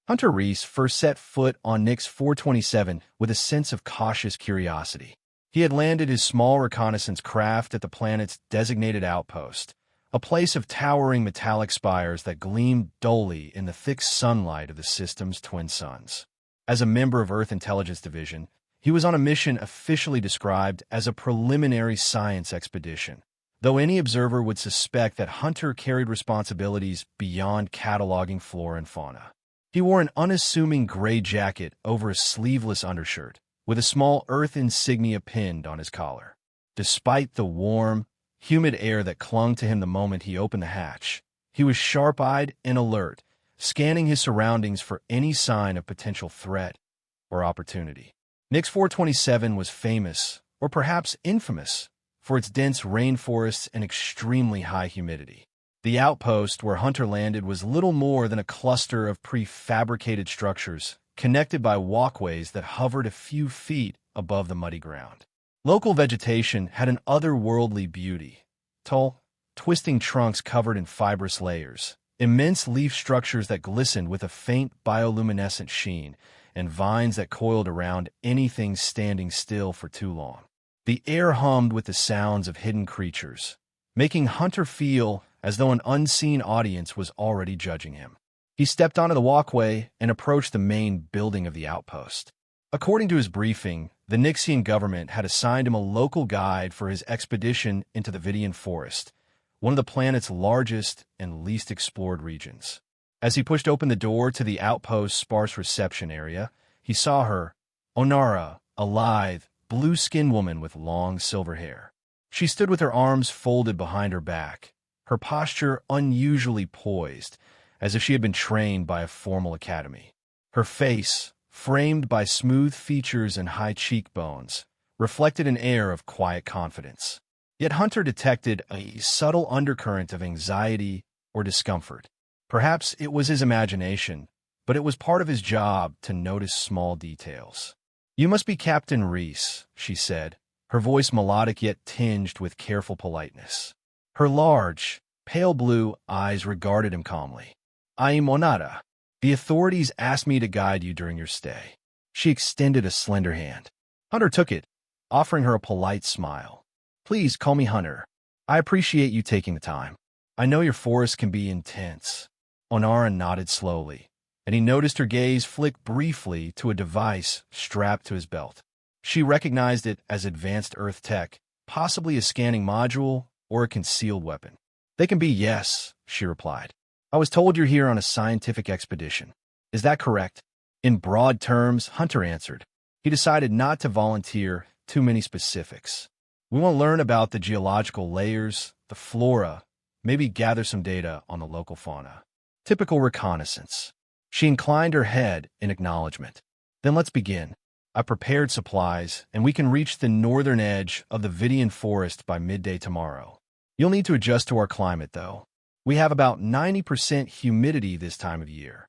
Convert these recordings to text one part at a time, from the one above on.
Hunter Reese first set foot on Nix 427 with a sense of cautious curiosity. He had landed his small reconnaissance craft at the planet's designated outpost, a place of towering metallic spires that gleamed dully in the thick sunlight of the system's twin suns. As a member of Earth Intelligence Division, he was on a mission officially described as a preliminary science expedition, though any observer would suspect that Hunter carried responsibilities beyond cataloging flora and fauna. He wore an unassuming gray jacket over a sleeveless undershirt, with a small Earth insignia pinned on his collar. Despite the warm, humid air that clung to him the moment he opened the hatch, he was sharp-eyed and alert, scanning his surroundings for any sign of potential threat or opportunity. Nix 427 was famous, or perhaps infamous, for its dense rainforests and extremely high humidity. The outpost where Hunter landed was little more than a cluster of prefabricated structures connected by walkways that hovered a few feet above the muddy ground. Local vegetation had an otherworldly beauty. Tall, twisting trunks covered in fibrous layers, immense leaf structures that glistened with a faint bioluminescent sheen, and vines that coiled around anything standing still for too long. The air hummed with the sounds of hidden creatures, making Hunter feel as though an unseen audience was already judging him. He stepped onto the walkway and approached the main building of the outpost. According to his briefing, the Nixian government had assigned him a local guide for his expedition into the Vidian Forest, one of the planet's largest and least explored regions. As he pushed open the door to the outpost's sparse reception area, he saw her, Onara, a lithe, blue-skinned woman with long silver hair. She stood with her arms folded behind her back, her posture unusually poised, as if she had been trained by a formal academy. Her face, framed by smooth features and high cheekbones, reflected an air of quiet confidence. Yet Hunter detected a subtle undercurrent of anxiety or discomfort. Perhaps it was his imagination, but it was part of his job to notice small details. "You must be Captain Reese," she said, her voice melodic yet tinged with careful politeness. Her large, pale blue eyes regarded him calmly. "I am Onara. The authorities asked me to guide you during your stay." She extended a slender hand. Hunter took it, offering her a polite smile. "Please call me Hunter. I appreciate you taking the time. I know your forest can be intense." Onara nodded slowly, and he noticed her gaze flick briefly to a device strapped to his belt. She recognized it as advanced Earth tech, possibly a scanning module or a concealed weapon. "They can be, yes," she replied. "I was told you're here on a scientific expedition. Is that correct?" In broad terms, Hunter answered. He decided not to volunteer too many specifics. "We want to learn about the geological layers, the flora, maybe gather some data on the local fauna." Typical reconnaissance. She inclined her head in acknowledgement. "Then let's begin. I prepared supplies, and we can reach the northern edge of the Vidian Forest by midday tomorrow. You'll need to adjust to our climate, though. We have about 90% humidity this time of year."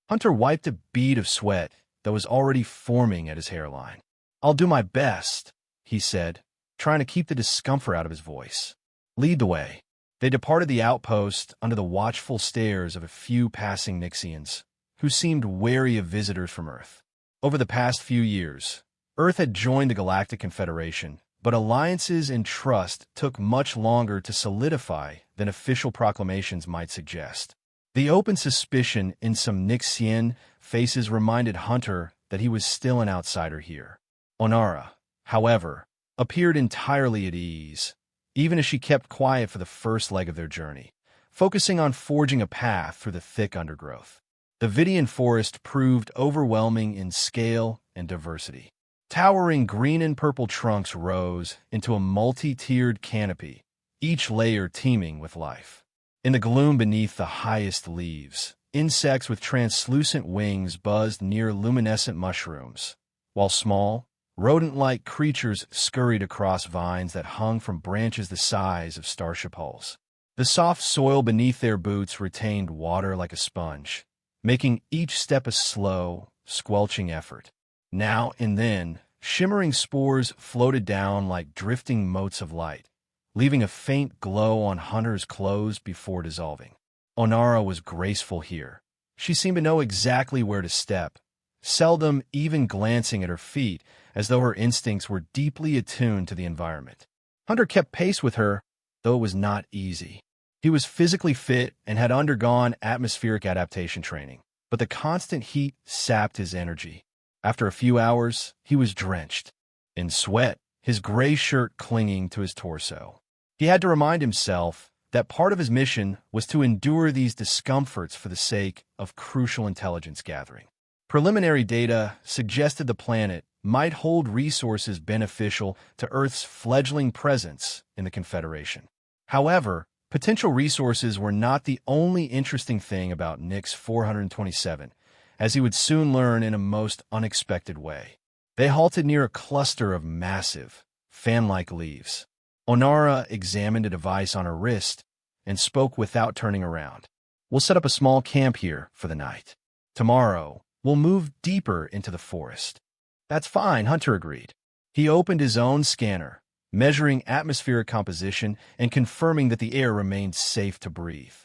Hunter wiped a bead of sweat that was already forming at his hairline. "I'll do my best," he said, trying to keep the discomfort out of his voice. "Lead the way." They departed the outpost under the watchful stares of a few passing Nixians, who seemed wary of visitors from Earth. Over the past few years, Earth had joined the Galactic Confederation, but alliances and trust took much longer to solidify than official proclamations might suggest. The open suspicion in some Nixian faces reminded Hunter that he was still an outsider here. Onara, however, appeared entirely at ease, even as she kept quiet for the first leg of their journey, focusing on forging a path through the thick undergrowth. The Vidian Forest proved overwhelming in scale and diversity. Towering green and purple trunks rose into a multi-tiered canopy, each layer teeming with life. In the gloom beneath the highest leaves, insects with translucent wings buzzed near luminescent mushrooms, while small, rodent-like creatures scurried across vines that hung from branches the size of starship hulls. The soft soil beneath their boots retained water like a sponge, making each step a slow, squelching effort. Now and then, shimmering spores floated down like drifting motes of light, leaving a faint glow on Hunter's clothes before dissolving. Onara was graceful here, She seemed to know exactly where to step, seldom even glancing at her feet, as though her instincts were deeply attuned to the environment. Hunter kept pace with her, though it was not easy. He was physically fit and had undergone atmospheric adaptation training, but the constant heat sapped his energy. After a few hours, he was drenched in sweat, his gray shirt clinging to his torso. He had to remind himself that part of his mission was to endure these discomforts for the sake of crucial intelligence gathering. Preliminary data suggested the planet might hold resources beneficial to Earth's fledgling presence in the Confederation. However, potential resources were not the only interesting thing about Nix 427, as he would soon learn in a most unexpected way. They halted near a cluster of massive, fan-like leaves. Onara examined a device on her wrist and spoke without turning around. "We'll set up a small camp here for the night. Tomorrow, we'll move deeper into the forest." "That's fine," Hunter agreed. He opened his own scanner, measuring atmospheric composition and confirming that the air remained safe to breathe.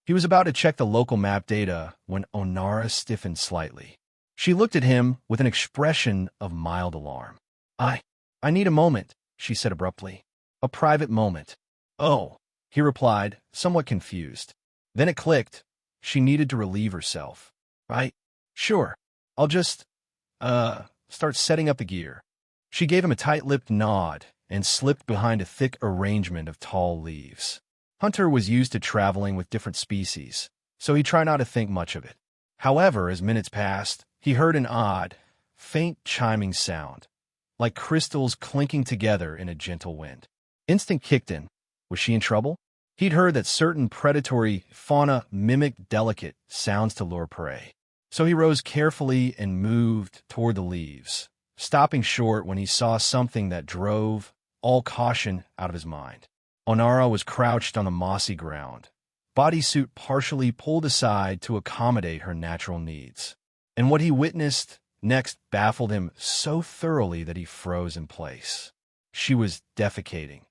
He was about to check the local map data when Onara stiffened slightly. She looked at him with an expression of mild alarm. I need a moment," she said abruptly. "A private moment." "Oh," he replied, somewhat confused. Then it clicked. She needed to relieve herself. "Right? Sure. I'll just, start setting up the gear." She gave him a tight-lipped nod and slipped behind a thick arrangement of tall leaves. Hunter was used to traveling with different species, so he tried not to think much of it. However, as minutes passed, he heard an odd, faint chiming sound, like crystals clinking together in a gentle wind. Instinct kicked in. Was she in trouble? He'd heard that certain predatory fauna mimic delicate sounds to lure prey. So he rose carefully and moved toward the leaves, stopping short when he saw something that drove all caution out of his mind. Onara was crouched on the mossy ground, bodysuit partially pulled aside to accommodate her natural needs. And what he witnessed next baffled him so thoroughly that he froze in place. She was defecating.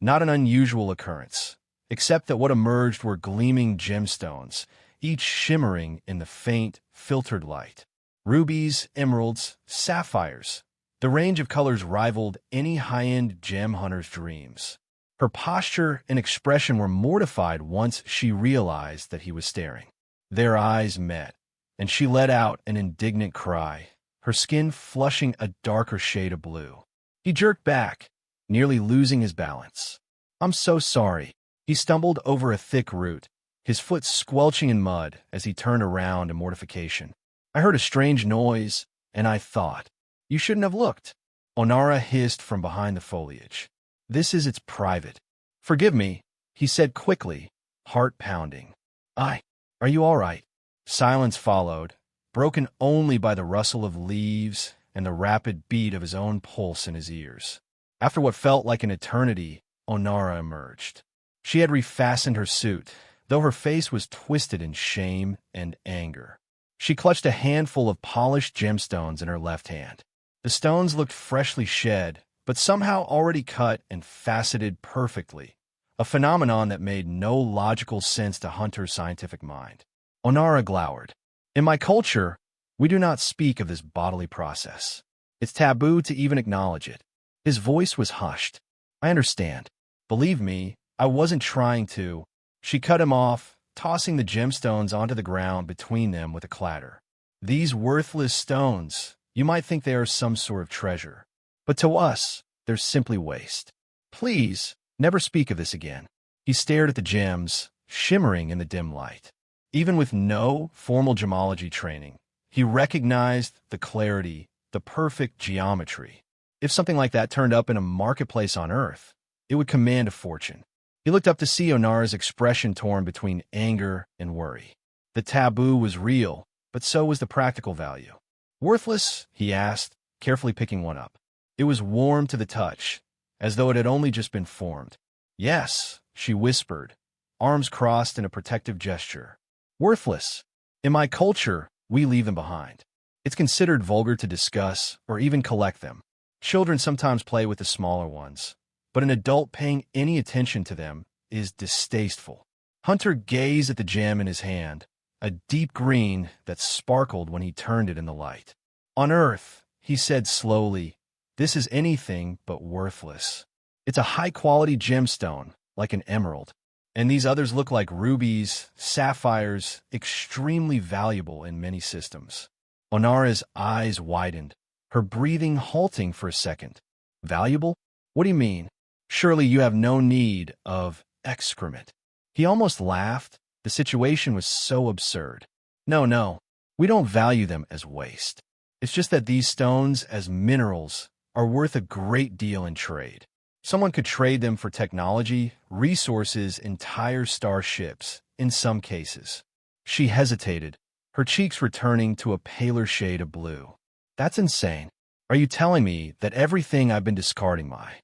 Not an unusual occurrence, except that what emerged were gleaming gemstones, each shimmering in the faint, filtered light. Rubies, emeralds, sapphires. The range of colors rivaled any high-end gem hunter's dreams. Her posture and expression were mortified once she realized that he was staring. Their eyes met, and she let out an indignant cry, her skin flushing a darker shade of blue. He jerked back, nearly losing his balance. "I'm so sorry." He stumbled over a thick root, his foot squelching in mud as he turned around in mortification. "I heard a strange noise, and I thought. You shouldn't have looked." Onara hissed from behind the foliage. It's private." "Forgive me," he said quickly, heart pounding. Are you all right?" Silence followed, broken only by the rustle of leaves and the rapid beat of his own pulse in his ears. After what felt like an eternity, Onara emerged. She had refastened her suit, though her face was twisted in shame and anger. She clutched a handful of polished gemstones in her left hand. The stones looked freshly shed, but somehow already cut and faceted perfectly, a phenomenon that made no logical sense to Hunter's scientific mind. Onara glowered. "In my culture, we do not speak of this bodily process. It's taboo to even acknowledge it." His voice was hushed. "I understand. Believe me, I wasn't trying to." She cut him off, tossing the gemstones onto the ground between them with a clatter. "These worthless stones, you might think they are some sort of treasure. But to us, they're simply waste. Please, never speak of this again." He stared at the gems, shimmering in the dim light. Even with no formal gemology training, he recognized the clarity, the perfect geometry. If something like that turned up in a marketplace on Earth, it would command a fortune. He looked up to see Onara's expression torn between anger and worry. The taboo was real, but so was the practical value. "Worthless?" he asked, carefully picking one up. It was warm to the touch, as though it had only just been formed. "Yes," she whispered, arms crossed in a protective gesture. "Worthless. In my culture, we leave them behind. It's considered vulgar to discuss or even collect them. Children sometimes play with the smaller ones, but an adult paying any attention to them is distasteful." Hunter gazed at the gem in his hand, a deep green that sparkled when he turned it in the light. On Earth, he said slowly, this is anything but worthless. It's a high-quality gemstone, like an emerald. And these others look like rubies, sapphires, extremely valuable in many systems. Onara's eyes widened, her breathing halting for a second. Valuable? What do you mean? Surely you have no need of excrement. He almost laughed. The situation was so absurd. No, we don't value them as waste. It's just that these stones, as minerals, are worth a great deal in trade. Someone could trade them for technology, resources, entire starships, in some cases. She hesitated, her cheeks returning to a paler shade of blue. That's insane. Are you telling me that everything I've been discarding my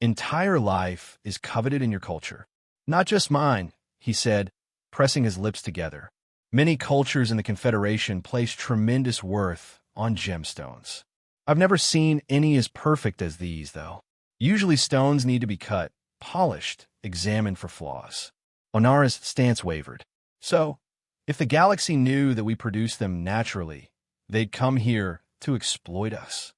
entire life is coveted in your culture? Not just mine, he said, pressing his lips together. Many cultures in the Confederation place tremendous worth on gemstones. I've never seen any as perfect as these, though. Usually stones need to be cut, polished, examined for flaws. Onara's stance wavered. So, if the galaxy knew that we produce them naturally, they'd come here to exploit us.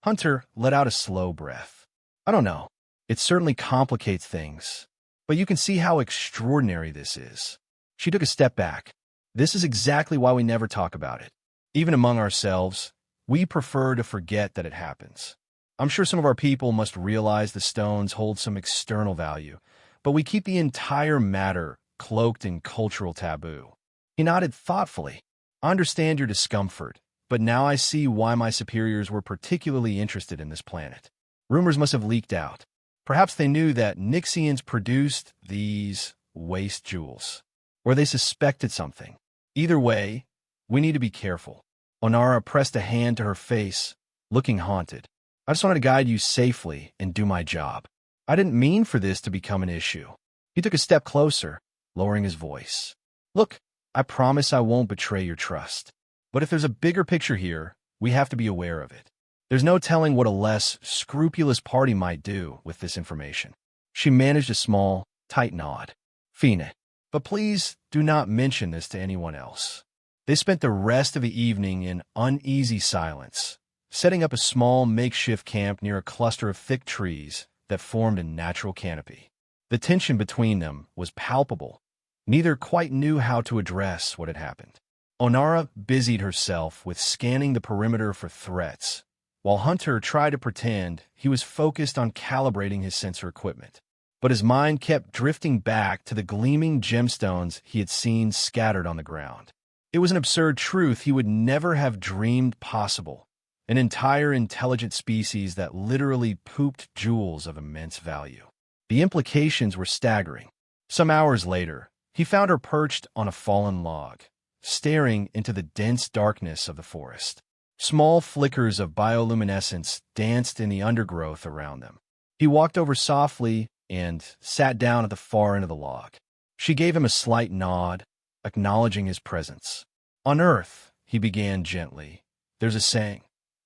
Hunter let out a slow breath. I don't know. It certainly complicates things. But you can see how extraordinary this is. She took a step back. This is exactly why we never talk about it. Even among ourselves, we prefer to forget that it happens. I'm sure some of our people must realize the stones hold some external value, but we keep the entire matter cloaked in cultural taboo. He nodded thoughtfully. I understand your discomfort, but now I see why my superiors were particularly interested in this planet. Rumors must have leaked out. Perhaps they knew that Nixians produced these waste jewels, or they suspected something. Either way, we need to be careful. Onara pressed a hand to her face, looking haunted. I just wanted to guide you safely and do my job. I didn't mean for this to become an issue. He took a step closer, lowering his voice. Look, I promise I won't betray your trust. But if there's a bigger picture here, we have to be aware of it. There's no telling what a less scrupulous party might do with this information. She managed a small, tight nod. Fine. But please do not mention this to anyone else. They spent the rest of the evening in uneasy silence, setting up a small makeshift camp near a cluster of thick trees that formed a natural canopy. The tension between them was palpable. Neither quite knew how to address what had happened. Onara busied herself with scanning the perimeter for threats, while Hunter tried to pretend he was focused on calibrating his sensor equipment. But his mind kept drifting back to the gleaming gemstones he had seen scattered on the ground. It was an absurd truth he would never have dreamed possible. An entire intelligent species that literally pooped jewels of immense value. The implications were staggering. Some hours later, he found her perched on a fallen log, staring into the dense darkness of the forest. Small flickers of bioluminescence danced in the undergrowth around them. He walked over softly and sat down at the far end of the log. She gave him a slight nod, acknowledging his presence. On Earth, he began gently, there's a saying,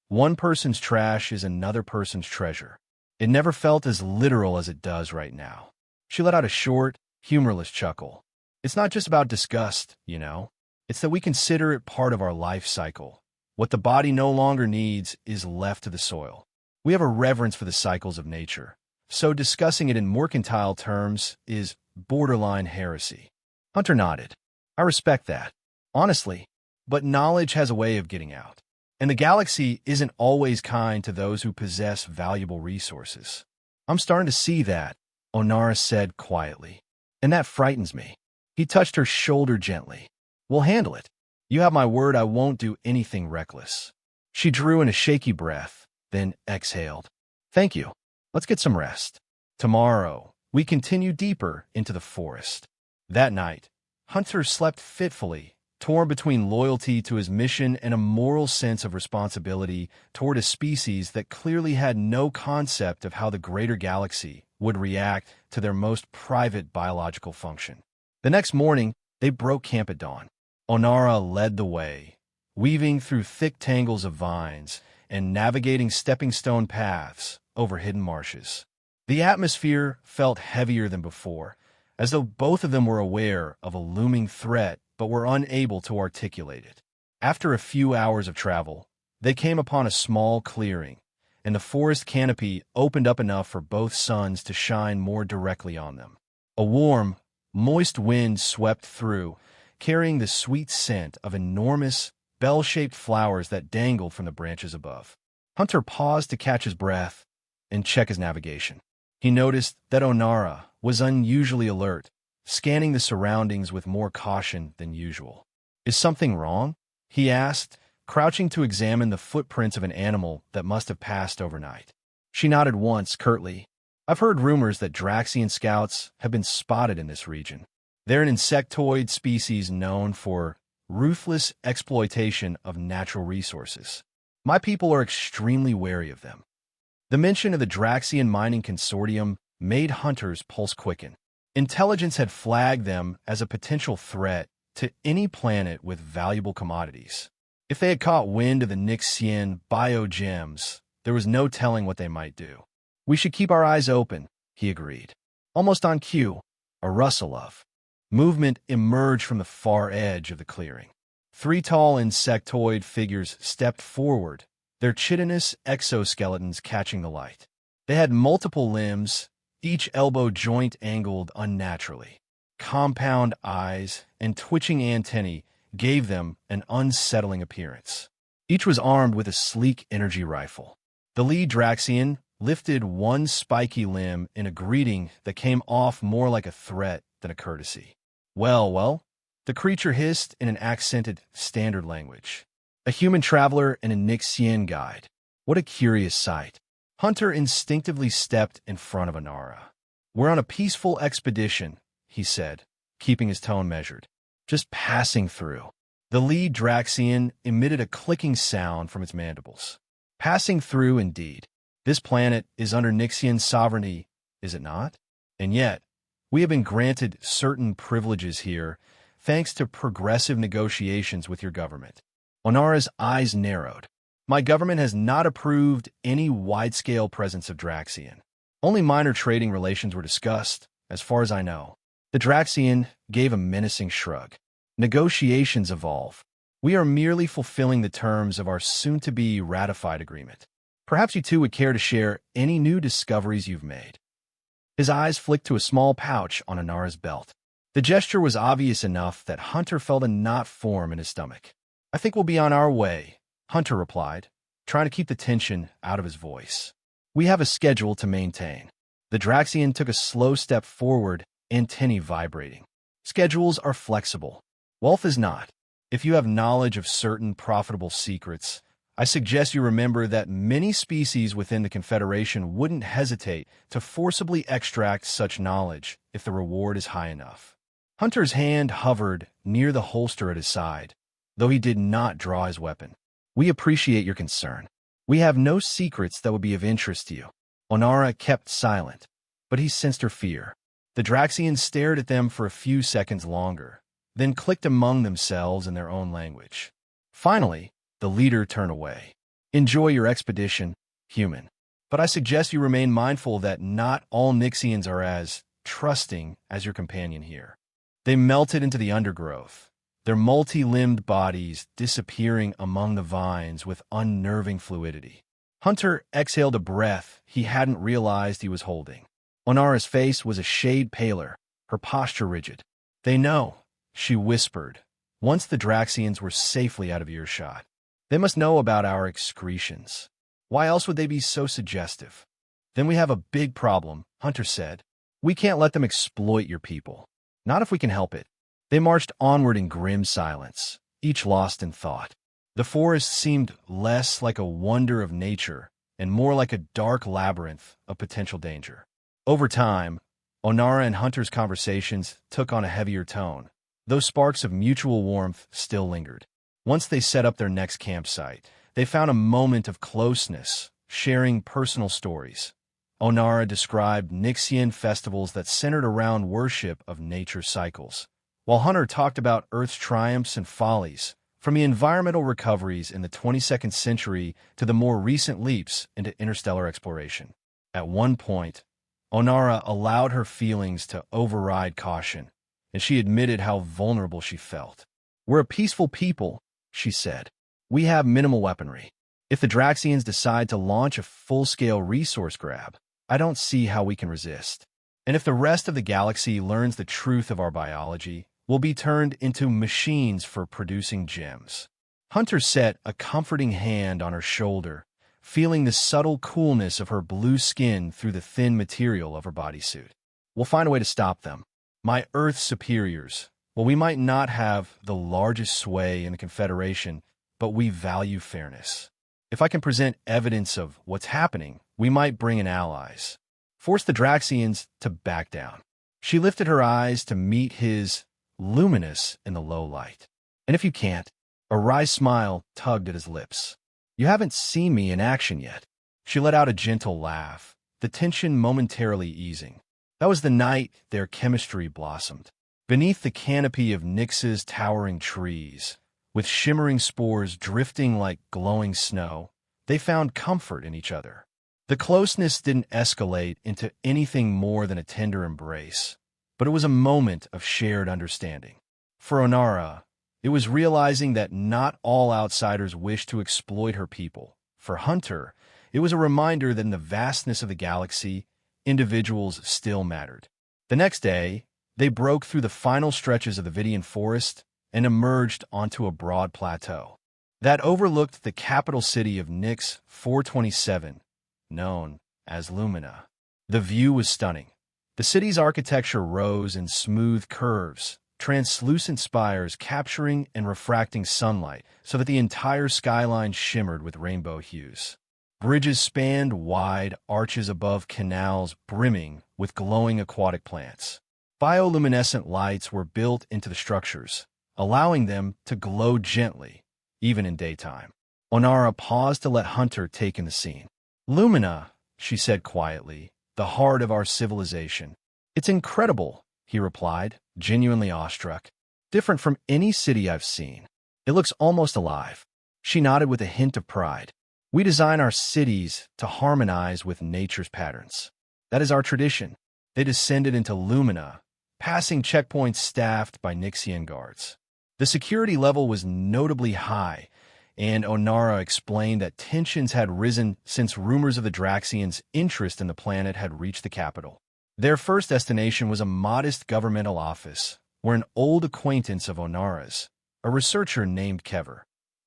one person's trash is another person's treasure. It never felt as literal as it does right now. She let out a short, humorless chuckle. It's not just about disgust, you know. It's that we consider it part of our life cycle. What the body no longer needs is left to the soil. We have a reverence for the cycles of nature, so discussing it in mercantile terms is borderline heresy. Hunter nodded. I respect that, honestly, but knowledge has a way of getting out. And the galaxy isn't always kind to those who possess valuable resources. I'm starting to see that, Onara said quietly. And that frightens me. He touched her shoulder gently. We'll handle it. You have my word I won't do anything reckless. She drew in a shaky breath, then exhaled. Thank you. Let's get some rest. Tomorrow, we continue deeper into the forest. That night, Hunter slept fitfully, torn between loyalty to his mission and a moral sense of responsibility toward a species that clearly had no concept of how the greater galaxy would react to their most private biological function. The next morning, they broke camp at dawn. Onara led the way, weaving through thick tangles of vines and navigating stepping-stone paths over hidden marshes. The atmosphere felt heavier than before, as though both of them were aware of a looming threat but were unable to articulate it. After a few hours of travel, they came upon a small clearing, and the forest canopy opened up enough for both suns to shine more directly on them. A warm, moist wind swept through, carrying the sweet scent of enormous, bell-shaped flowers that dangled from the branches above. Hunter paused to catch his breath and check his navigation. He noticed that Onara was unusually alert, scanning the surroundings with more caution than usual. "Is something wrong?" he asked, crouching to examine the footprints of an animal that must have passed overnight. She nodded once, curtly. "I've heard rumors that Draxian scouts have been spotted in this region. They're an insectoid species known for ruthless exploitation of natural resources. My people are extremely wary of them." The mention of the Draxian mining consortium made Hunter's pulse quicken. Intelligence had flagged them as a potential threat to any planet with valuable commodities. If they had caught wind of the Nixian biogems, there was no telling what they might do. "We should keep our eyes open," he agreed. Almost on cue, a rustle of movement emerged from the far edge of the clearing. 3 tall insectoid figures stepped forward, their chitinous exoskeletons catching the light. They had multiple limbs, each elbow joint angled unnaturally. Compound eyes and twitching antennae gave them an unsettling appearance. Each was armed with a sleek energy rifle. The lead Draxian lifted one spiky limb in a greeting that came off more like a threat than a courtesy. Well, the creature hissed in an accented standard language. "A human traveler and a Nixian guide. What a curious sight." Hunter instinctively stepped in front of Onara. "We're on a peaceful expedition," he said, keeping his tone measured. "Just passing through." The lead Draxian emitted a clicking sound from its mandibles. "Passing through, indeed. This planet is under Nixian sovereignty, is it not? And yet, we have been granted certain privileges here, thanks to progressive negotiations with your government." Onara's eyes narrowed. "My government has not approved any wide-scale presence of Draxian. Only minor trading relations were discussed, as far as I know." The Draxian gave a menacing shrug. "Negotiations evolve. We are merely fulfilling the terms of our soon-to-be ratified agreement. Perhaps you two would care to share any new discoveries you've made." His eyes flicked to a small pouch on Onara's belt. The gesture was obvious enough that Hunter felt a knot form in his stomach. "I think we'll be on our way," Hunter replied, trying to keep the tension out of his voice. "We have a schedule to maintain." The Draxian took a slow step forward, antennae vibrating. "Schedules are flexible. Wealth is not. If you have knowledge of certain profitable secrets, I suggest you remember that many species within the Confederation wouldn't hesitate to forcibly extract such knowledge if the reward is high enough." Hunter's hand hovered near the holster at his side, though he did not draw his weapon. "We appreciate your concern. We have no secrets that would be of interest to you." Onara kept silent, but he sensed her fear. The Draxians stared at them for a few seconds longer, then clicked among themselves in their own language. Finally, the leader turned away. "Enjoy your expedition, human. But I suggest you remain mindful that not all Nixians are as trusting as your companion here." They melted into the undergrowth, their multi-limbed bodies disappearing among the vines with unnerving fluidity. Hunter exhaled a breath he hadn't realized he was holding. Onara's face was a shade paler, her posture rigid. "They know," she whispered, once the Draxians were safely out of earshot. "They must know about our excretions. Why else would they be so suggestive?" "Then we have a big problem," Hunter said. "We can't let them exploit your people. Not if we can help it." They marched onward in grim silence, each lost in thought. The forest seemed less like a wonder of nature and more like a dark labyrinth of potential danger. Over time, Onara and Hunter's conversations took on a heavier tone, though sparks of mutual warmth still lingered. Once they set up their next campsite, they found a moment of closeness, sharing personal stories. Onara described Nixian festivals that centered around worship of nature cycles, while Hunter talked about Earth's triumphs and follies, from the environmental recoveries in the 22nd century to the more recent leaps into interstellar exploration. At one point, Onara allowed her feelings to override caution, and she admitted how vulnerable she felt. We're a peaceful people, she said. We have minimal weaponry. If the Draxians decide to launch a full-scale resource grab, I don't see how we can resist. And if the rest of the galaxy learns the truth of our biology, we'll be turned into machines for producing gems. Hunter set a comforting hand on her shoulder, feeling the subtle coolness of her blue skin through the thin material of her bodysuit. We'll find a way to stop them. My Earth superiors, well, we might not have the largest sway in the Confederation, but we value fairness. If I can present evidence of what's happening, we might bring in allies. Force the Draxians to back down. She lifted her eyes to meet his, luminous in the low light. And if you can't, a wry smile tugged at his lips. You haven't seen me in action yet. She let out a gentle laugh, the tension momentarily easing. That was the night their chemistry blossomed. Beneath the canopy of Nyx's towering trees, with shimmering spores drifting like glowing snow, they found comfort in each other. The closeness didn't escalate into anything more than a tender embrace, but it was a moment of shared understanding. For Onara, it was realizing that not all outsiders wished to exploit her people. For Hunter, it was a reminder that in the vastness of the galaxy, individuals still mattered. The next day, they broke through the final stretches of the Vidian forest and emerged onto a broad plateau that overlooked the capital city of Nyx 427, known as Lumina. The view was stunning. The city's architecture rose in smooth curves, translucent spires capturing and refracting sunlight so that the entire skyline shimmered with rainbow hues. Bridges spanned wide arches above canals brimming with glowing aquatic plants. Bioluminescent lights were built into the structures, allowing them to glow gently, even in daytime. Onara paused to let Hunter take in the scene. Lumina, she said quietly, the heart of our civilization. It's incredible, he replied, genuinely awestruck. Different from any city I've seen. It looks almost alive. She nodded with a hint of pride. We design our cities to harmonize with nature's patterns. That is our tradition. They descended into Lumina, passing checkpoints staffed by Nyxian guards. The security level was notably high, and Onara explained that tensions had risen since rumors of the Draxians' interest in the planet had reached the capital. Their first destination was a modest governmental office, where an old acquaintance of Onara's, a researcher named Kever,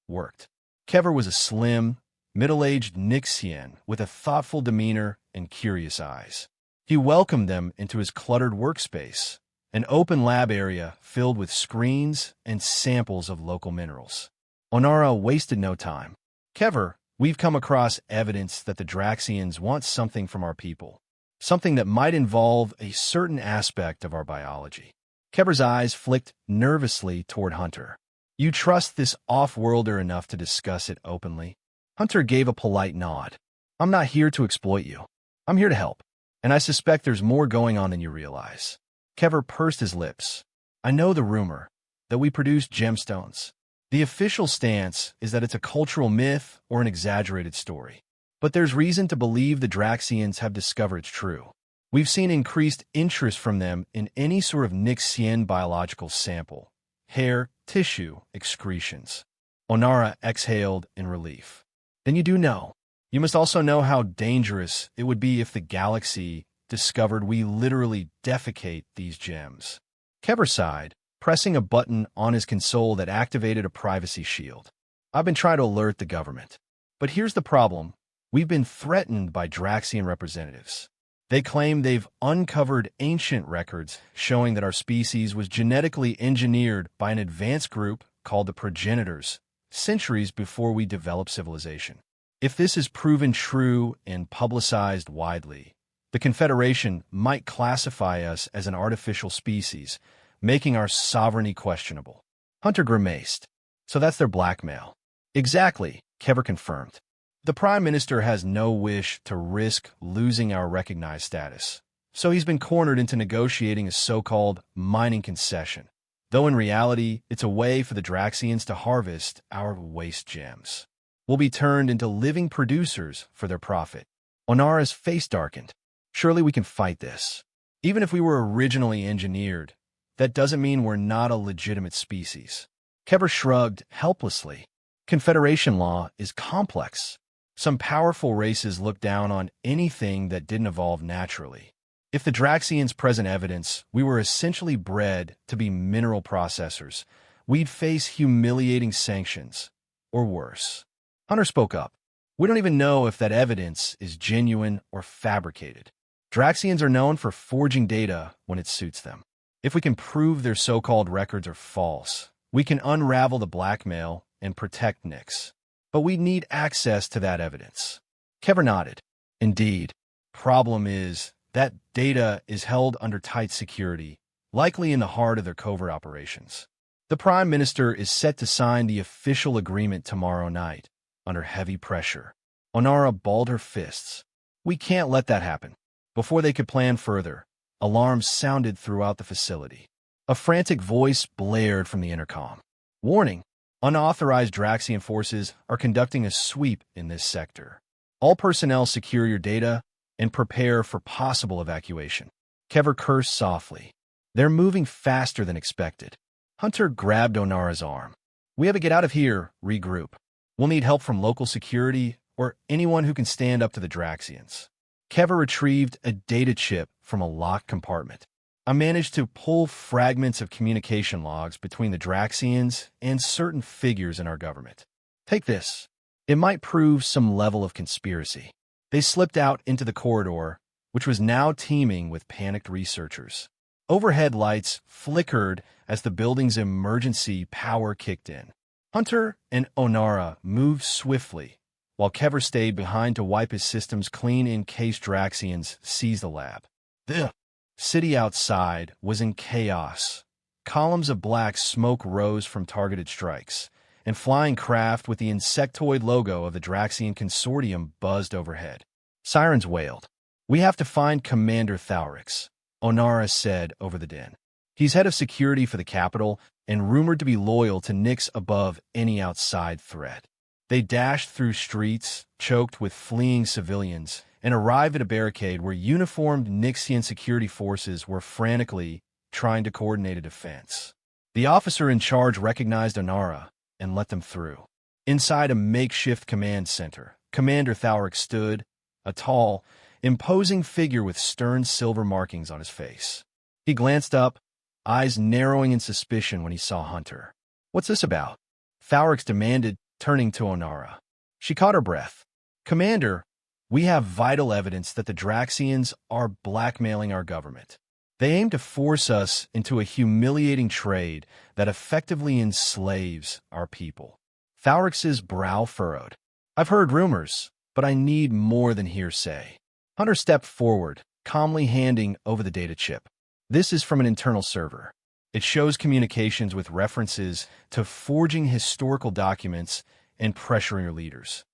worked. Kever was a slim, middle-aged Nyxian with a thoughtful demeanor and curious eyes. He welcomed them into his cluttered workspace, an open lab area filled with screens and samples of local minerals. Onara wasted no time. Kever, we've come across evidence that the Draxians want something from our people, something that might involve a certain aspect of our biology. Kever's eyes flicked nervously toward Hunter. You trust this off-worlder enough to discuss it openly? Hunter gave a polite nod. I'm not here to exploit you. I'm here to help. And I suspect there's more going on than you realize. Kever pursed his lips. I know the rumor that we produce gemstones. The official stance is that it's a cultural myth or an exaggerated story. But there's reason to believe the Draxians have discovered it's true. We've seen increased interest from them in any sort of Nyxian biological sample. Hair, tissue, excretions. Onara exhaled in relief. Then you do know. You must also know how dangerous it would be if the galaxy discovered we literally defecate these gems. Kever sighed, pressing a button on his console that activated a privacy shield. I've been trying to alert the government. But here's the problem. We've been threatened by Draxian representatives. They claim they've uncovered ancient records showing that our species was genetically engineered by an advanced group called the progenitors, centuries before we developed civilization. If this is proven true and publicized widely, the Confederation might classify us as an artificial species, making our sovereignty questionable. Hunter grimaced. So that's their blackmail. Exactly, Kever confirmed. The Prime Minister has no wish to risk losing our recognized status, so he's been cornered into negotiating a so-called mining concession, though in reality, it's a way for the Draxians to harvest our waste gems. We'll be turned into living producers for their profit. Onara's face darkened. Surely we can fight this. Even if we were originally engineered, that doesn't mean we're not a legitimate species. Kever shrugged helplessly. Confederation law is complex. Some powerful races look down on anything that didn't evolve naturally. If the Draxians present evidence we were essentially bred to be mineral processors, we'd face humiliating sanctions, or worse. Hunter spoke up. We don't even know if that evidence is genuine or fabricated. Draxians are known for forging data when it suits them. If we can prove their so-called records are false, we can unravel the blackmail and protect Nyx. But we need access to that evidence. Kever nodded. Indeed. Problem is, that data is held under tight security, likely in the heart of their covert operations. The Prime Minister is set to sign the official agreement tomorrow night, under heavy pressure. Onara balled her fists. We can't let that happen. Before they could plan further, alarms sounded throughout the facility. A frantic voice blared from the intercom. Warning! Unauthorized Draxian forces are conducting a sweep in this sector. All personnel secure your data and prepare for possible evacuation. Kever cursed softly. They're moving faster than expected. Hunter grabbed Onara's arm. We have to get out of here, regroup. We'll need help from local security or anyone who can stand up to the Draxians. Kever retrieved a data chip from a locked compartment. I managed to pull fragments of communication logs between the Draxians and certain figures in our government. Take this. It might prove some level of conspiracy. They slipped out into the corridor, which was now teeming with panicked researchers. Overhead lights flickered as the building's emergency power kicked in. Hunter and Onara moved swiftly, while Kever stayed behind to wipe his systems clean in case Draxians seized the lab. The city outside was in chaos. Columns of black smoke rose from targeted strikes, and flying craft with the insectoid logo of the Draxian Consortium buzzed overhead. Sirens wailed. We have to find Commander Thaurix, Onara said over the din. He's head of security for the capital and rumored to be loyal to Nyx above any outside threat. They dashed through streets, choked with fleeing civilians, and arrived at a barricade where uniformed Nyxian security forces were frantically trying to coordinate a defense. The officer in charge recognized Onara and let them through. Inside a makeshift command center, Commander Thaurix stood, a tall, imposing figure with stern silver markings on his face. He glanced up, eyes narrowing in suspicion when he saw Hunter. What's this about? Thaurix demanded, turning to Onara. She caught her breath. Commander, we have vital evidence that the Draxians are blackmailing our government. They aim to force us into a humiliating trade that effectively enslaves our people. Thaurix's brow furrowed. I've heard rumors, but I need more than hearsay. Hunter stepped forward, calmly handing over the data chip. This is from an internal server. It shows communications with references to forging historical documents and pressuring your leaders.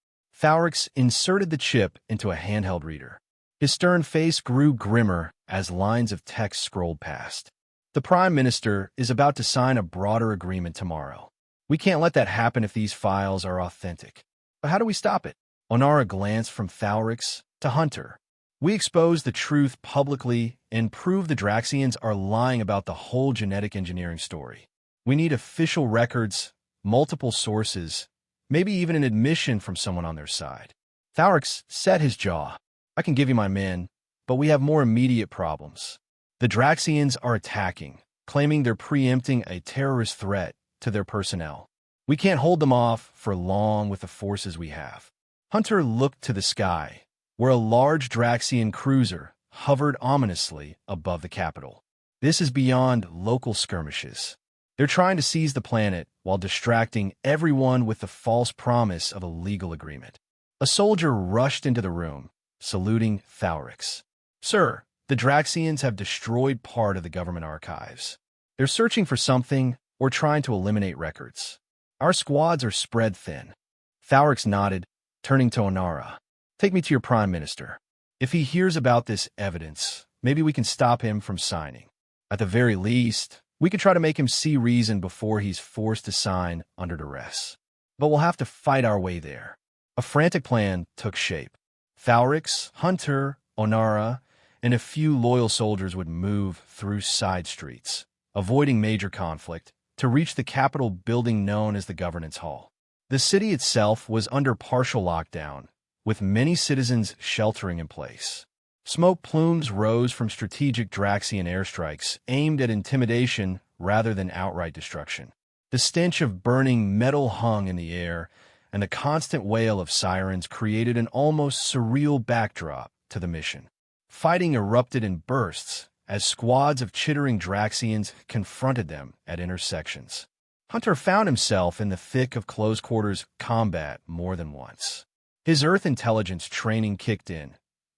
Thaurix inserted the chip into a handheld reader. His stern face grew grimmer as lines of text scrolled past. The Prime Minister is about to sign a broader agreement tomorrow. We can't let that happen if these files are authentic. But how do we stop it? Onara glanced from Thaurix to Hunter. We expose the truth publicly and prove the Draxians are lying about the whole genetic engineering story. We need official records, multiple sources, maybe even an admission from someone on their side. Thaurix set his jaw. I can give you my men, but we have more immediate problems. The Draxians are attacking, claiming they're preempting a terrorist threat to their personnel. We can't hold them off for long with the forces we have. Hunter looked to the sky, where a large Draxian cruiser hovered ominously above the capital. This is beyond local skirmishes. They're trying to seize the planet while distracting everyone with the false promise of a legal agreement. A soldier rushed into the room, saluting Thaurix. Sir, the Draxians have destroyed part of the government archives. They're searching for something or trying to eliminate records. Our squads are spread thin. Thaurix nodded, turning to Onara. Take me to your Prime Minister. If he hears about this evidence, maybe we can stop him from signing. At the very least, we could try to make him see reason before he's forced to sign under duress. But we'll have to fight our way there. A frantic plan took shape. Thaurix, Hunter, Onara, and a few loyal soldiers would move through side streets, avoiding major conflict to reach the Capitol building known as the Governance Hall. The city itself was under partial lockdown, with many citizens sheltering in place. Smoke plumes rose from strategic Draxian airstrikes aimed at intimidation rather than outright destruction. The stench of burning metal hung in the air, and the constant wail of sirens created an almost surreal backdrop to the mission. Fighting erupted in bursts as squads of chittering Draxians confronted them at intersections. Hunter found himself in the thick of close-quarters combat more than once. His Earth intelligence training kicked in.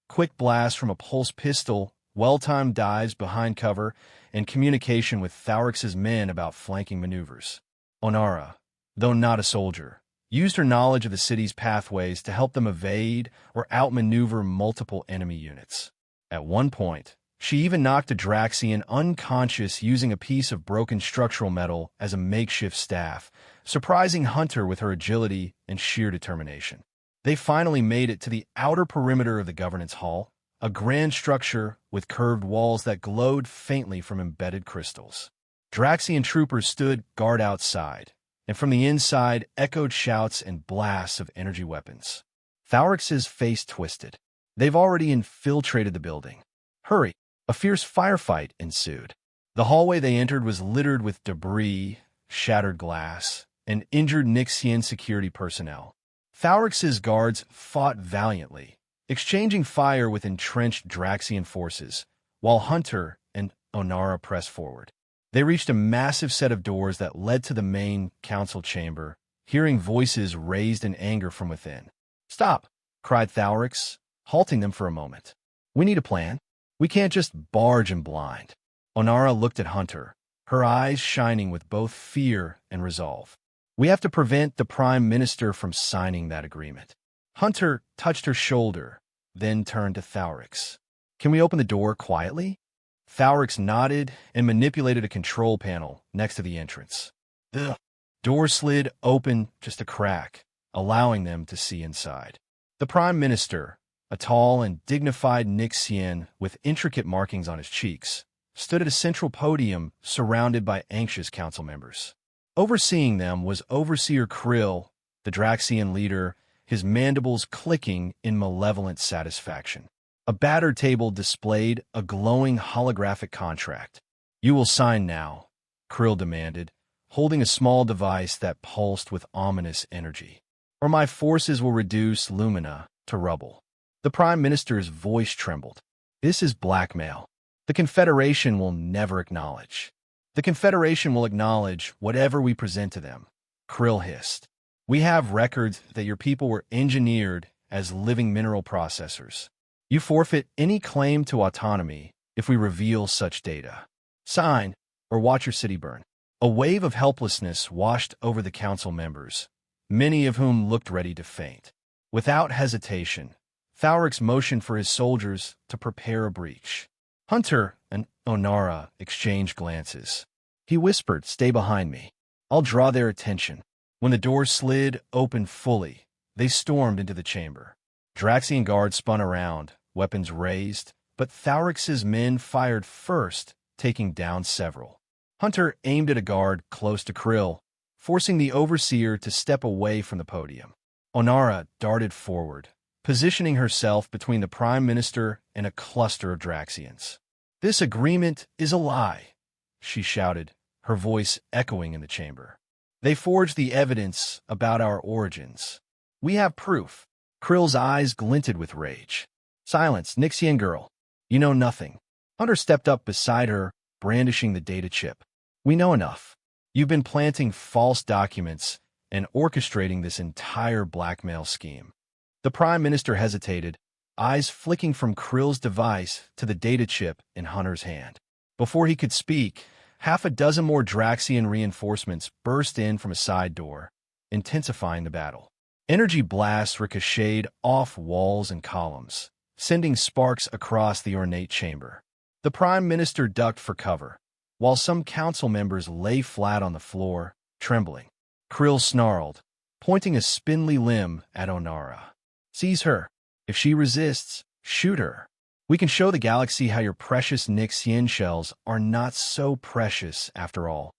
Quick blasts from a pulse pistol, well-timed dives behind cover, and communication with Thaurix's men about flanking maneuvers. Onara, though not a soldier, used her knowledge of the city's pathways to help them evade or outmaneuver multiple enemy units. At one point, she even knocked a Draxian unconscious using a piece of broken structural metal as a makeshift staff, surprising Hunter with her agility and sheer determination. They finally made it to the outer perimeter of the Governance Hall, a grand structure with curved walls that glowed faintly from embedded crystals. Draxian troopers stood guard outside, and from the inside echoed shouts and blasts of energy weapons. Thaurix's face twisted. They've already infiltrated the building. Hurry! A fierce firefight ensued. The hallway they entered was littered with debris, shattered glass, and injured Nixian security personnel. Thaurix's guards fought valiantly, exchanging fire with entrenched Draxian forces, while Hunter and Onara pressed forward. They reached a massive set of doors that led to the main council chamber, hearing voices raised in anger from within. "Stop!" cried Thaurix, halting them for a moment. "We need a plan. We can't just barge in blind." Onara looked at Hunter, her eyes shining with both fear and resolve. "We have to prevent the Prime Minister from signing that agreement." Hunter touched her shoulder, then turned to Thaurix. "Can we open the door quietly?" Thaurix nodded and manipulated a control panel next to the entrance. The door slid open just a crack, allowing them to see inside. The Prime Minister, a tall and dignified Nixian with intricate markings on his cheeks, stood at a central podium surrounded by anxious council members. Overseeing them was Overseer Krill, the Draxian leader, his mandibles clicking in malevolent satisfaction. A battered table displayed a glowing holographic contract. "You will sign now," Krill demanded, holding a small device that pulsed with ominous energy. "Or my forces will reduce Lumina to rubble." The Prime Minister's voice trembled. "This is blackmail. The Confederation will never acknowledge." "The Confederation will acknowledge whatever we present to them," Krill hissed. "We have records that your people were engineered as living mineral processors. You forfeit any claim to autonomy if we reveal such data. Sign, or watch your city burn." A wave of helplessness washed over the council members, many of whom looked ready to faint. Without hesitation, Thaurix motioned for his soldiers to prepare a breach. Hunter and Onara exchanged glances. He whispered, "Stay behind me. I'll draw their attention." When the door slid open fully, they stormed into the chamber. Draxian guards spun around, weapons raised, but Thaurix's men fired first, taking down several. Hunter aimed at a guard close to Krill, forcing the Overseer to step away from the podium. Onara darted forward, positioning herself between the Prime Minister and a cluster of Draxians. "This agreement is a lie," she shouted, her voice echoing in the chamber. "They forged the evidence about our origins. We have proof." Krill's eyes glinted with rage. "Silence, Nixian girl. You know nothing." Hunter stepped up beside her, brandishing the data chip. "We know enough. You've been planting false documents and orchestrating this entire blackmail scheme." The Prime Minister hesitated, eyes flicking from Krill's device to the data chip in Hunter's hand. Before he could speak, half a dozen more Draxian reinforcements burst in from a side door, intensifying the battle. Energy blasts ricocheted off walls and columns, sending sparks across the ornate chamber. The Prime Minister ducked for cover, while some council members lay flat on the floor, trembling. Krill snarled, pointing a spindly limb at Onara. "Seize her. If she resists, shoot her. We can show the galaxy how your precious Nixian shells are not so precious after all."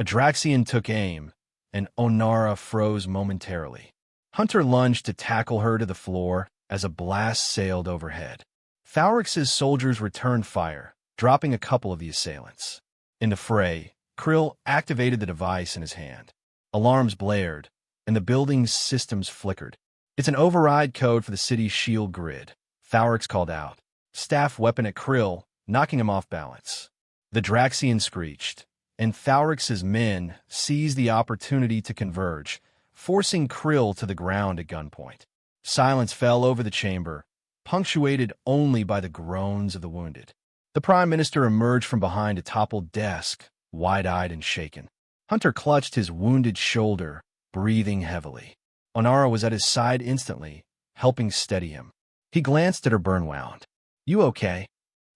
A Draxian took aim, and Onara froze momentarily. Hunter lunged to tackle her to the floor as a blast sailed overhead. Thaurix's soldiers returned fire, dropping a couple of the assailants. In the fray, Krill activated the device in his hand. Alarms blared, and the building's systems flickered. "It's an override code for the city's shield grid," Thaurix called out, staff weapon at Krill, knocking him off balance. The Draxian screeched, and Thaurix's men seized the opportunity to converge, forcing Krill to the ground at gunpoint. Silence fell over the chamber, punctuated only by the groans of the wounded. The Prime Minister emerged from behind a toppled desk, wide-eyed and shaken. Hunter clutched his wounded shoulder, breathing heavily. Onara was at his side instantly, helping steady him. He glanced at her burn wound. "You okay?"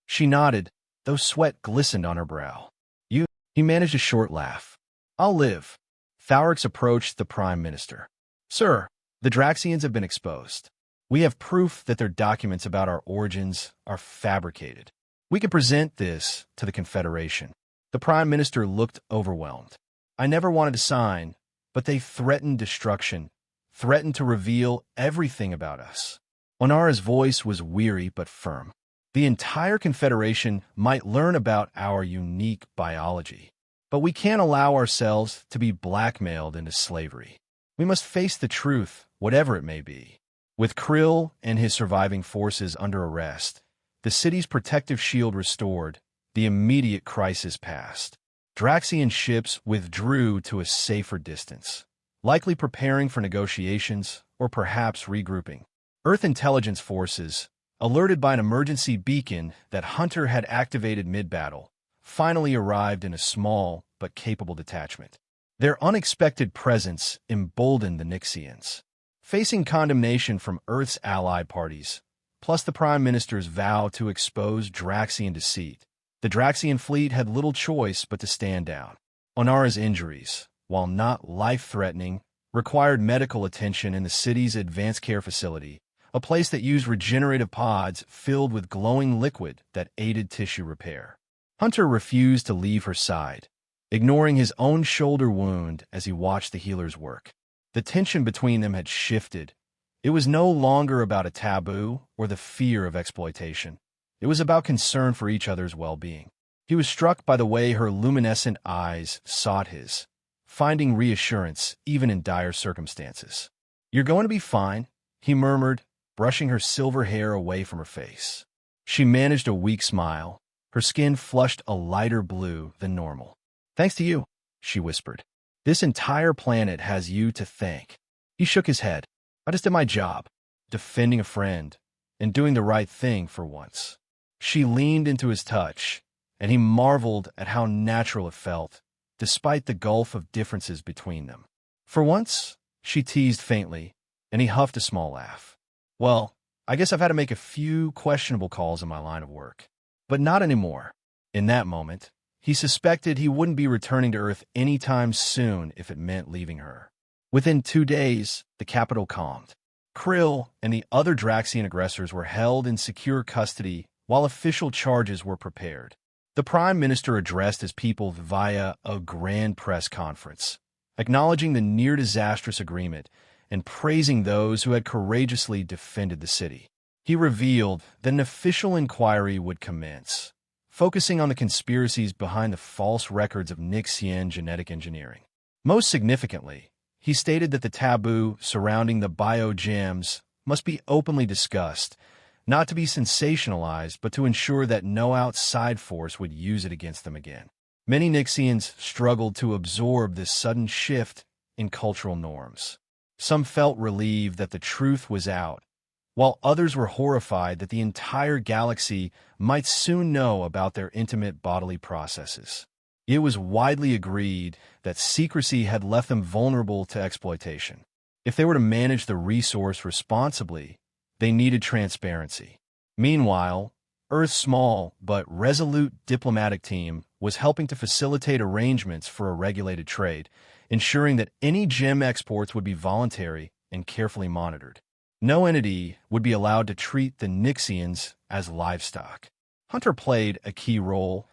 She nodded, though sweat glistened on her brow. "You?" He managed a short laugh. "I'll live." Thaurix approached the Prime Minister. "Sir, the Draxians have been exposed. We have proof that their documents about our origins are fabricated. We can present this to the Confederation." The Prime Minister looked overwhelmed. "I never wanted to sign, but they threatened destruction, threatened to reveal everything about us." Onara's voice was weary but firm. "The entire Confederation might learn about our unique biology, but we can't allow ourselves to be blackmailed into slavery. We must face the truth, whatever it may be." With Krill and his surviving forces under arrest, the city's protective shield restored, the immediate crisis passed. Draxian ships withdrew to a safer distance, likely preparing for negotiations or perhaps regrouping. Earth intelligence forces, alerted by an emergency beacon that Hunter had activated mid-battle, finally arrived in a small but capable detachment. Their unexpected presence emboldened the Nixians. Facing condemnation from Earth's ally parties, plus the Prime Minister's vow to expose Draxian deceit, the Draxian fleet had little choice but to stand down. Onara's injuries, while not life-threatening, required medical attention in the city's advanced care facility, a place that used regenerative pods filled with glowing liquid that aided tissue repair. Hunter refused to leave her side, ignoring his own shoulder wound as he watched the healers work. The tension between them had shifted. It was no longer about a taboo or the fear of exploitation. It was about concern for each other's well-being. He was struck by the way her luminescent eyes sought his, finding reassurance even in dire circumstances. "You're going to be fine," he murmured, brushing her silver hair away from her face. She managed a weak smile, her skin flushed a lighter blue than normal. "Thanks to you," she whispered. "This entire planet has you to thank." He shook his head. "I just did my job, defending a friend, and doing the right thing for once." She leaned into his touch, and he marveled at how natural it felt, despite the gulf of differences between them. "For once?" she teased faintly, and he huffed a small laugh. "Well, I guess I've had to make a few questionable calls in my line of work. But not anymore." In that moment, he suspected he wouldn't be returning to Earth anytime soon if it meant leaving her. Within 2 days, the capital calmed. Krill and the other Draxian aggressors were held in secure custody while official charges were prepared. The Prime Minister addressed his people via a grand press conference, acknowledging the near-disastrous agreement and praising those who had courageously defended the city. He revealed that an official inquiry would commence, focusing on the conspiracies behind the false records of Nixian genetic engineering. Most significantly, he stated that the taboo surrounding the biogems must be openly discussed, not to be sensationalized, but to ensure that no outside force would use it against them again. Many Nixians struggled to absorb this sudden shift in cultural norms. Some felt relieved that the truth was out, while others were horrified that the entire galaxy might soon know about their intimate bodily processes. It was widely agreed that secrecy had left them vulnerable to exploitation. If they were to manage the resource responsibly, they needed transparency. Meanwhile, Earth's small but resolute diplomatic team was helping to facilitate arrangements for a regulated trade, ensuring that any gem exports would be voluntary and carefully monitored. No entity would be allowed to treat the Nixians as livestock. Hunter played a key role,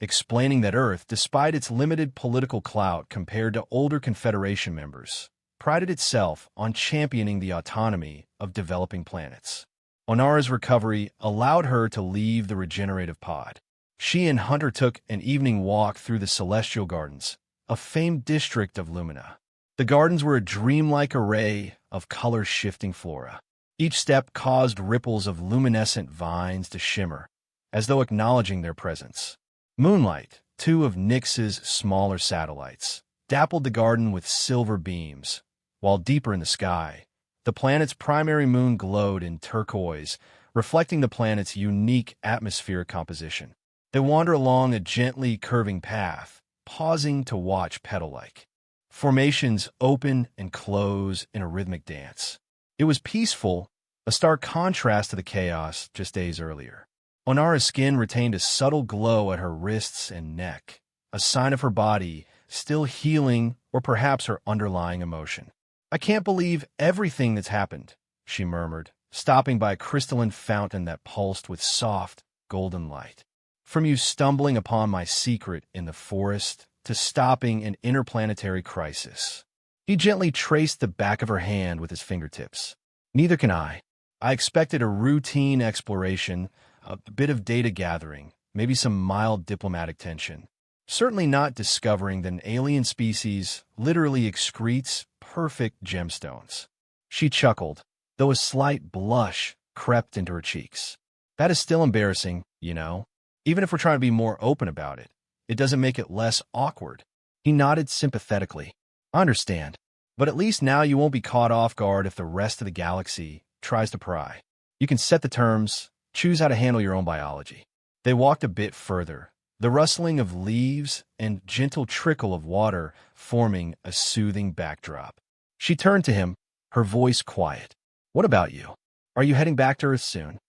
explaining that Earth, despite its limited political clout compared to older Confederation members, prided itself on championing the autonomy of developing planets. Onara's recovery allowed her to leave the regenerative pod. She and Hunter took an evening walk through the Celestial Gardens, a famed district of Lumina. The gardens were a dreamlike array of color-shifting flora. Each step caused ripples of luminescent vines to shimmer, as though acknowledging their presence. Moonlight, two of Nix's smaller satellites, dappled the garden with silver beams, while deeper in the sky, the planet's primary moon glowed in turquoise, reflecting the planet's unique atmospheric composition. They wander along a gently curving path, pausing to watch petal-like formations open and close in a rhythmic dance. It was peaceful, a stark contrast to the chaos just days earlier. Onara's skin retained a subtle glow at her wrists and neck, a sign of her body still healing or perhaps her underlying emotion. "I can't believe everything that's happened," she murmured, stopping by a crystalline fountain that pulsed with soft, golden light. "From you stumbling upon my secret in the forest to stopping an interplanetary crisis." He gently traced the back of her hand with his fingertips. "Neither can I. I expected a routine exploration, a bit of data gathering, maybe some mild diplomatic tension. Certainly not discovering that an alien species literally excretes perfect gemstones." She chuckled, though a slight blush crept into her cheeks. "That is still embarrassing, you know. Even if we're trying to be more open about it, it doesn't make it less awkward." He nodded sympathetically. "I understand. But at least now you won't be caught off guard if the rest of the galaxy tries to pry. You can set the terms, choose how to handle your own biology." They walked a bit further, the rustling of leaves and gentle trickle of water forming a soothing backdrop. She turned to him, her voice quiet. "What about you? Are you heading back to Earth soon?"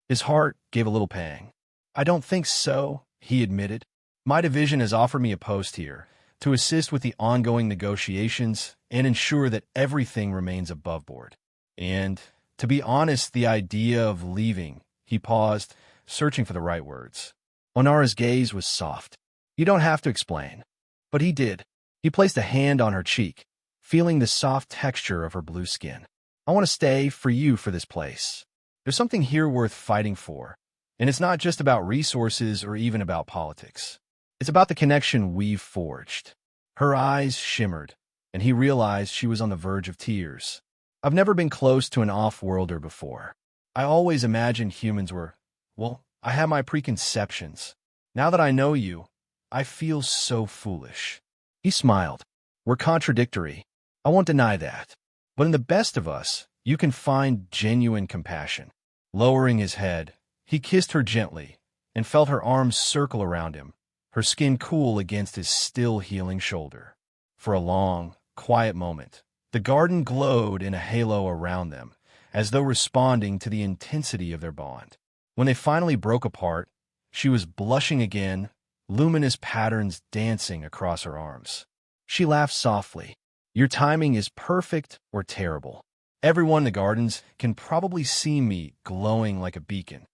His heart gave a little pang. "I don't think so," he admitted. "My division has offered me a post here to assist with the ongoing negotiations and ensure that everything remains above board. And, to be honest, the idea of leaving—" He paused, searching for the right words. Onara's gaze was soft. "You don't have to explain." But he did. He placed a hand on her cheek, feeling the soft texture of her blue skin. "I want to stay for you for this place. There's something here worth fighting for. And it's not just about resources or even about politics. It's about the connection we've forged." Her eyes shimmered, and he realized she was on the verge of tears. "I've never been close to an off-worlder before. I always imagined humans were, well, I had my preconceptions. Now that I know you, I feel so foolish." He smiled. "We're contradictory. I won't deny that. But in the best of us, you can find genuine compassion." Lowering his head, he kissed her gently and felt her arms circle around him, her skin cool against his still healing shoulder. For a long, quiet moment, the garden glowed in a halo around them, as though responding to the intensity of their bond. When they finally broke apart, she was blushing again, luminous patterns dancing across her arms. She laughed softly. "Your timing is perfect or terrible. Everyone in the gardens can probably see me glowing like a beacon."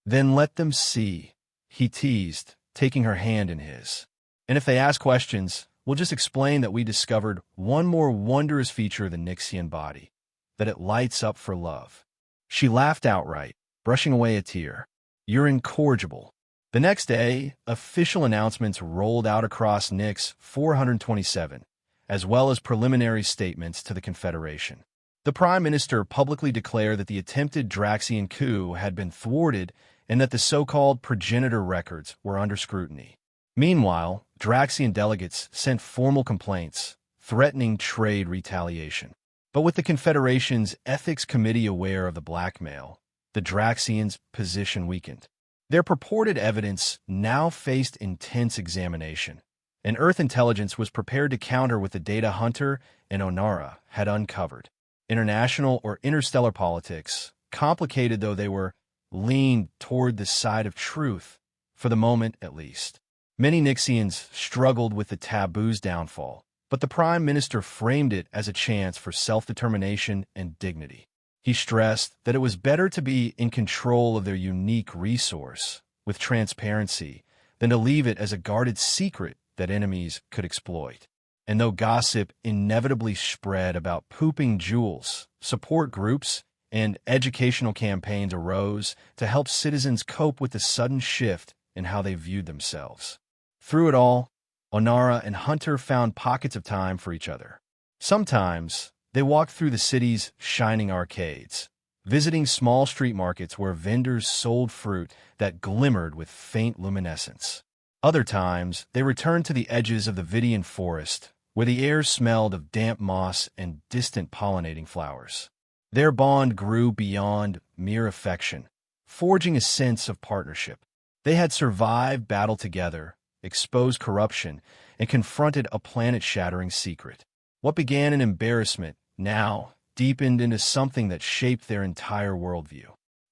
"Then let them see," he teased, taking her hand in his. "And if they ask questions, we'll just explain that we discovered one more wondrous feature of the Nixian body, that it lights up for love." She laughed outright, brushing away a tear. "You're incorrigible." The next day, official announcements rolled out across Nix 427, as well as preliminary statements to the Confederation. The Prime Minister publicly declared that the attempted Draxian coup had been thwarted and that the so-called progenitor records were under scrutiny. Meanwhile, Draxian delegates sent formal complaints, threatening trade retaliation. But with the Confederation's Ethics Committee aware of the blackmail, the Draxians' position weakened. Their purported evidence now faced intense examination, and Earth intelligence was prepared to counter with the data Hunter and Onara had uncovered. International or interstellar politics, complicated though they were, leaned toward the side of truth, for the moment at least. Many Nixians struggled with the taboo's downfall, but the Prime Minister framed it as a chance for self-determination and dignity. He stressed that it was better to be in control of their unique resource, with transparency, than to leave it as a guarded secret that enemies could exploit. And though gossip inevitably spread about pooping jewels, support groups and educational campaigns arose to help citizens cope with the sudden shift in how they viewed themselves. Through it all, Onara and Hunter found pockets of time for each other. Sometimes, they walked through the city's shining arcades, visiting small street markets where vendors sold fruit that glimmered with faint luminescence. Other times, they returned to the edges of the Vidian forest, where the air smelled of damp moss and distant pollinating flowers. Their bond grew beyond mere affection, forging a sense of partnership. They had survived battle together, exposed corruption, and confronted a planet-shattering secret. What began in embarrassment now deepened into something that shaped their entire worldview.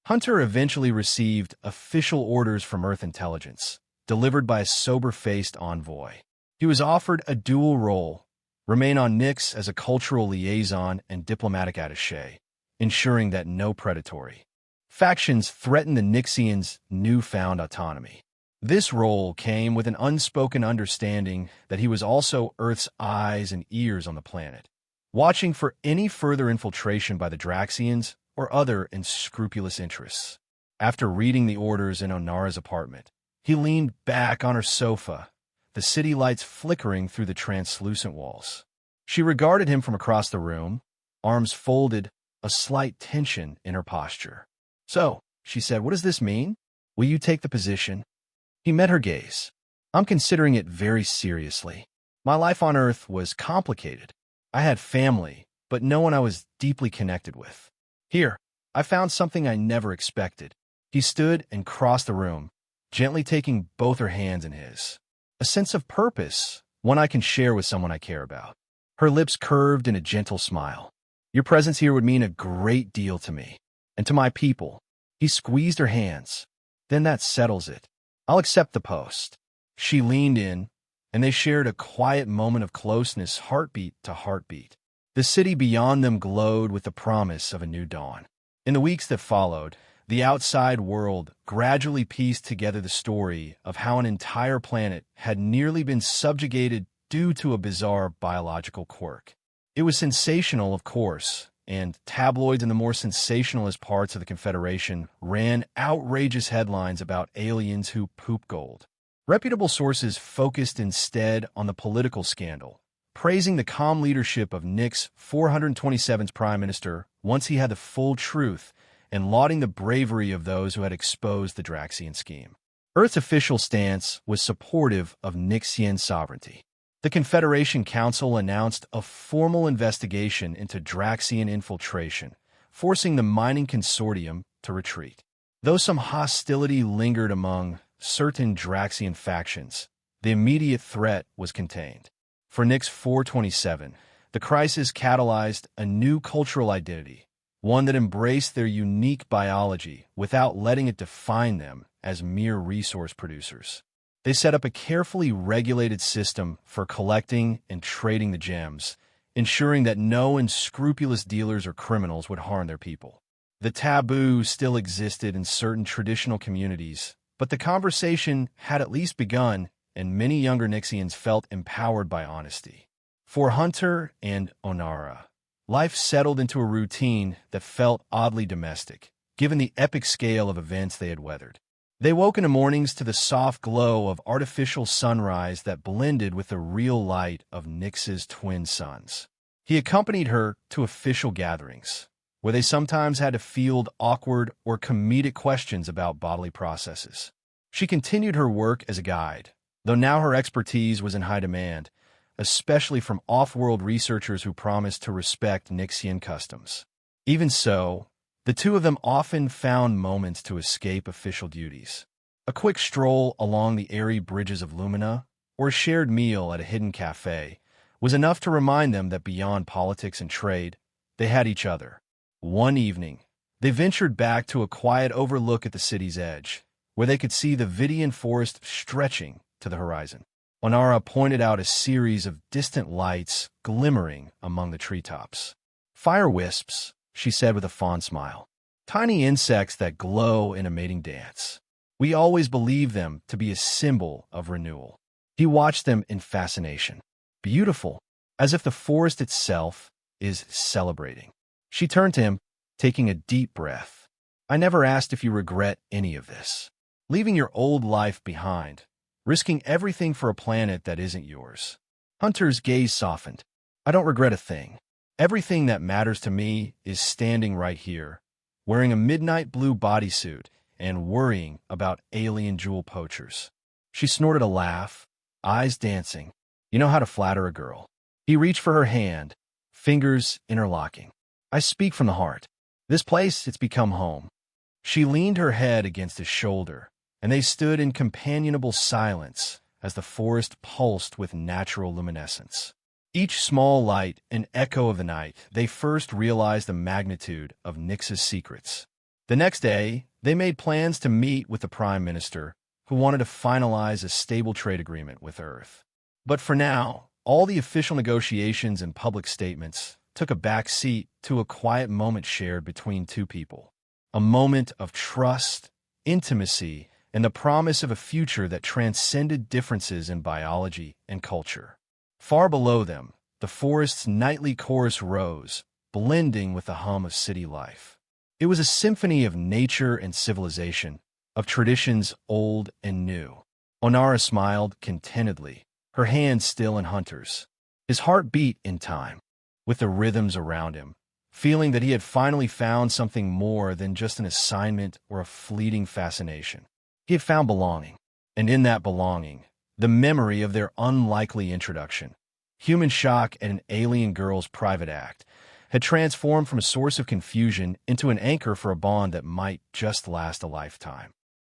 Hunter eventually received official orders from Earth intelligence, delivered by a sober-faced envoy. He was offered a dual role, remain on Nyx as a cultural liaison and diplomatic attaché, ensuring that no predatory factions threatened the Nyxians' newfound autonomy. This role came with an unspoken understanding that he was also Earth's eyes and ears on the planet, watching for any further infiltration by the Draxians or other unscrupulous interests. After reading the orders in Onara's apartment, he leaned back on her sofa, the city lights flickering through the translucent walls. She regarded him from across the room, arms folded, a slight tension in her posture. "So," she said, "what does this mean? Will you take the position?" He met her gaze. "I'm considering it very seriously. My life on Earth was complicated. I had family, but no one I was deeply connected with. Here, I found something I never expected." He stood and crossed the room, gently taking both her hands in his. "A sense of purpose, one I can share with someone I care about." Her lips curved in a gentle smile. "Your presence here would mean a great deal to me, and to my people." He squeezed her hands. "Then that settles it. I'll accept the post." She leaned in, and they shared a quiet moment of closeness, heartbeat to heartbeat. The city beyond them glowed with the promise of a new dawn. In the weeks that followed, the outside world gradually pieced together the story of how an entire planet had nearly been subjugated due to a bizarre biological quirk. It was sensational, of course, and tabloids in the more sensationalist parts of the Confederation ran outrageous headlines about aliens who poop gold. Reputable sources focused instead on the political scandal, praising the calm leadership of Nyx 427's prime minister once he had the full truth, and lauding the bravery of those who had exposed the Draxian scheme. Earth's official stance was supportive of Nyxian sovereignty. The Confederation Council announced a formal investigation into Draxian infiltration, forcing the mining consortium to retreat. Though some hostility lingered among certain Draxian factions, the immediate threat was contained. For Nyx 427, the crisis catalyzed a new cultural identity, one that embraced their unique biology without letting it define them as mere resource producers. They set up a carefully regulated system for collecting and trading the gems, ensuring that no unscrupulous dealers or criminals would harm their people. The taboo still existed in certain traditional communities, but the conversation had at least begun, and many younger Nyxians felt empowered by honesty. For Hunter and Onara, life settled into a routine that felt oddly domestic, given the epic scale of events they had weathered. They woke in the mornings to the soft glow of artificial sunrise that blended with the real light of Nyx's twin suns. He accompanied her to official gatherings, where they sometimes had to field awkward or comedic questions about bodily processes. She continued her work as a guide, though now her expertise was in high demand, especially from off-world researchers who promised to respect Nyxian customs. Even so, the two of them often found moments to escape official duties. A quick stroll along the airy bridges of Lumina, or a shared meal at a hidden cafe, was enough to remind them that beyond politics and trade, they had each other. One evening, they ventured back to a quiet overlook at the city's edge, where they could see the Vidian forest stretching to the horizon. Onara pointed out a series of distant lights glimmering among the treetops. "Fire wisps," she said with a fond smile. "Tiny insects that glow in a mating dance." We always believed them to be a symbol of renewal. He watched them in fascination. Beautiful, as if the forest itself is celebrating. She turned to him, taking a deep breath. I never asked if you regret any of this. Leaving your old life behind, risking everything for a planet that isn't yours. Hunter's gaze softened. I don't regret a thing. Everything that matters to me is standing right here, wearing a midnight blue bodysuit and worrying about alien jewel poachers. She snorted a laugh, eyes dancing. You know how to flatter a girl. He reached for her hand, fingers interlocking. I speak from the heart. This place, it's become home. She leaned her head against his shoulder, and they stood in companionable silence as the forest pulsed with natural luminescence. Each small light an echo of the night, they first realized the magnitude of Nyx's secrets. The next day, they made plans to meet with the Prime Minister, who wanted to finalize a stable trade agreement with Earth. But for now, all the official negotiations and public statements took a back seat to a quiet moment shared between two people. A moment of trust, intimacy, and the promise of a future that transcended differences in biology and culture. Far below them, the forest's nightly chorus rose, blending with the hum of city life. It was a symphony of nature and civilization, of traditions old and new. Onara smiled contentedly, her hand still in Hunter's. His heart beat in time, with the rhythms around him, feeling that he had finally found something more than just an assignment or a fleeting fascination. He had found belonging, and in that belonging, the memory of their unlikely introduction. Human shock at an alien girl's private act had transformed from a source of confusion into an anchor for a bond that might just last a lifetime.